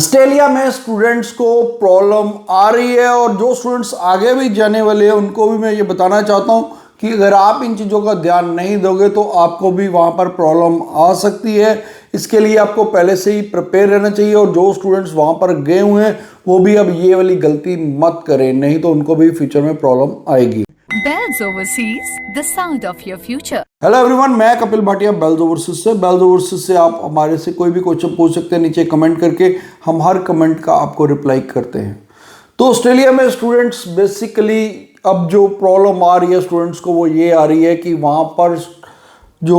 Australia में students को problem आ रही है और जो स्टूडेंट्स आगे भी जाने वाले हैं उनको भी मैं ये बताना चाहता हूँ कि अगर आप इन चीज़ों का ध्यान नहीं दोगे तो आपको भी वहाँ पर प्रॉब्लम आ सकती है। इसके लिए आपको पहले से ही प्रिपेयर रहना चाहिए और जो स्टूडेंट्स वहाँ पर गए हुए हैं वो भी अब ये वाली गलती मत करें, नहीं तो उनको भी फ्यूचर में प्रॉब्लम आएगी। Bells Overseas, the sound of your future. Hello everyone, मैं कपिल भाटिया बेल्स ओवरसीज से। बेल्स ओवरसीज से आप हमारे से कोई भी क्वेश्चन पूछ सकते हैं नीचे कमेंट करके, हम हर कमेंट का आपको रिप्लाई करते हैं। तो ऑस्ट्रेलिया में स्टूडेंट्स बेसिकली अब जो प्रॉब्लम आ रही है स्टूडेंट्स को वो ये आ रही है कि वहाँ पर जो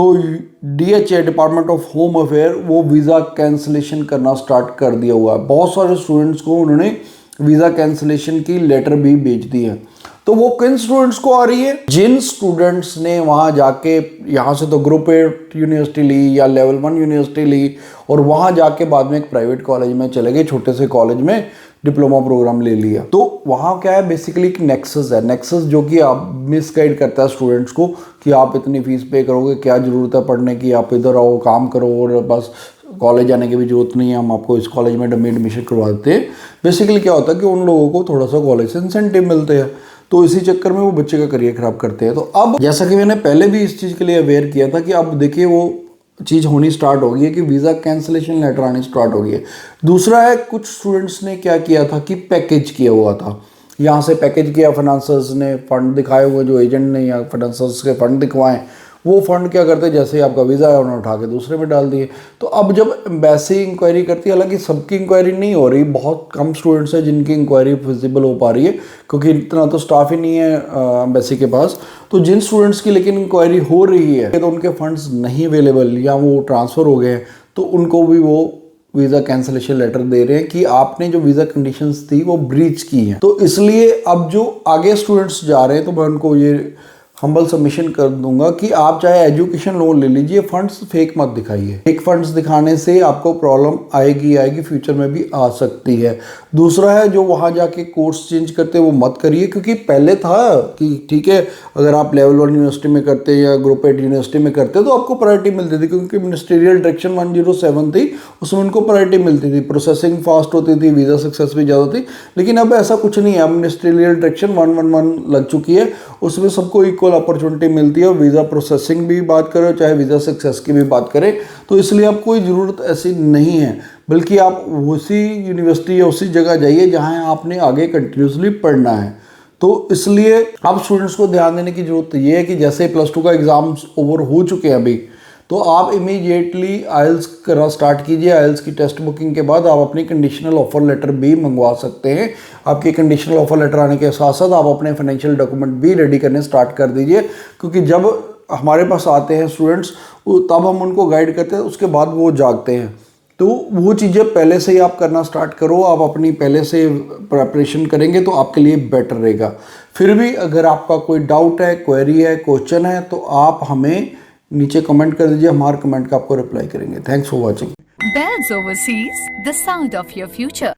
DHA department of home affair वो वीज़ा कैंसिलेशन करना स्टार्ट कर दिया हुआ है। बहुत सारे स्टूडेंट्स को उन्होंने वीज़ा कैंसिलेशन की लेटर भी भेज दी है। तो वो किन स्टूडेंट्स को आ रही है? जिन स्टूडेंट्स ने वहाँ जाके यहाँ से तो ग्रुप 8 यूनिवर्सिटी ली या लेवल 1 यूनिवर्सिटी ली और वहाँ जाके बाद में एक प्राइवेट कॉलेज में चले गए, छोटे से कॉलेज में डिप्लोमा प्रोग्राम ले लिया। तो वहाँ क्या है, बेसिकली एक नेक्सस है। नेक्सस जो कि आप मिसगाइड करता है स्टूडेंट्स को कि आप इतनी फीस पे करोगे, क्या ज़रूरत है पढ़ने की, आप इधर आओ काम करो और बस कॉलेज जाने की भी जरूरत नहीं है, हम आपको इस कॉलेज में डमी एडमिशन करवा देते हैं। बेसिकली क्या होता है कि उन लोगों को थोड़ा सा कॉलेज से इंसेंटिव मिलते हैं, तो इसी चक्कर में वो बच्चे का करियर खराब करते हैं। तो अब जैसा कि मैंने पहले भी इस चीज़ के लिए अवेयर किया था कि अब देखिए वो चीज़ होनी स्टार्ट हो गई है कि वीज़ा कैंसिलेशन लेटर आनी स्टार्ट हो गई है। दूसरा है, कुछ स्टूडेंट्स ने क्या किया था कि पैकेज किया हुआ था, यहाँ से पैकेज किया, फाइनेंसर्स ने फंड दिखाए हुए, जो एजेंट ने या फाइनेंसर्स के फंड दिखवाएं, वो फंड क्या करते हैं, जैसे ही आपका वीज़ा है उन्होंने उठा के दूसरे में डाल दिए। तो अब जब एम्बेसी इंक्वायरी करती है, हालांकि सबकी इंक्वायरी नहीं हो रही, बहुत कम स्टूडेंट्स हैं जिनकी इंक्वायरी विजिबल हो पा रही है क्योंकि इतना तो स्टाफ ही नहीं है एम्बेसी के पास। तो जिन स्टूडेंट्स की लेकिन इंक्वायरी हो रही है तो उनके फंड्स नहीं अवेलेबल या वो ट्रांसफ़र हो गए हैं, तो उनको भी वो वीज़ा कैंसिलेशन लेटर दे रहे हैं कि आपने जो वीज़ा कंडीशंस थी वो ब्रीच की हैं। तो इसलिए अब जो आगे स्टूडेंट्स जा रहे हैं तो मैं उनको ये हम्बल सबमिशन कर दूंगा कि आप चाहे एजुकेशन लोन ले लीजिए, फंड्स फेक मत दिखाइए। फेक फंड्स दिखाने से आपको प्रॉब्लम आएगी फ्यूचर में भी आ सकती है। दूसरा है, जो वहाँ जाके कोर्स चेंज करते वो मत करिए, क्योंकि पहले था कि ठीक है अगर आप लेवल 1 यूनिवर्सिटी में करते या ग्रुप 8 यूनिवर्सिटी में करते तो आपको प्रायोरिटी मिलती थी, क्योंकि मिनिस्ट्रियल डायरेक्शन 107 थी, उसमें उनको प्रायोरिटी मिलती थी, प्रोसेसिंग फास्ट होती थी, वीज़ा सक्सेस भी ज़्यादा थी। लेकिन अब ऐसा कुछ नहीं है, मिनिस्ट्रियल डायरेक्शन 111 लग चुकी है, उसमें सबको इक्वल अपॉर्चुनिटी मिलती है। और वीज़ा प्रोसेसिंग भी बात करें चाहे वीज़ा सक्सेस की भी बात करें, तो इसलिए अब कोई ज़रूरत ऐसी नहीं है, बल्कि आप उसी यूनिवर्सिटी या उसी जगह जाइए जहां आपने आगे कंटिन्यूसली पढ़ना है। तो इसलिए अब स्टूडेंट्स को ध्यान देने की ज़रूरत ये है कि जैसे +2 का एग्ज़ाम्स ओवर हो चुके हैं अभी, तो आप इमीडिएटली आइल्स करना स्टार्ट कीजिए। आइल्स की टेस्ट बुकिंग के बाद आप अपनी कंडीशनल ऑफर लेटर भी मंगवा सकते हैं। आपकी कंडीशनल ऑफर लेटर आने के साथ साथ आप अपने फाइनेंशियल डॉक्यूमेंट भी रेडी करने स्टार्ट कर दीजिए, क्योंकि जब हमारे पास आते हैं स्टूडेंट्स तब हम उनको गाइड करते हैं, उसके बाद वो जागते हैं। तो वो चीज़ें पहले से ही आप करना स्टार्ट करो। आप अपनी पहले से प्रिपरेशन करेंगे तो आपके लिए बेटर रहेगा। फिर भी अगर आपका कोई डाउट है, क्वेरी है, क्वेश्चन है, तो आप हमें नीचे कमेंट कर दीजिए, हमारे कमेंट का आपको रिप्लाई करेंगे। Thanks for watching. Bells Overseas, the sound of your future.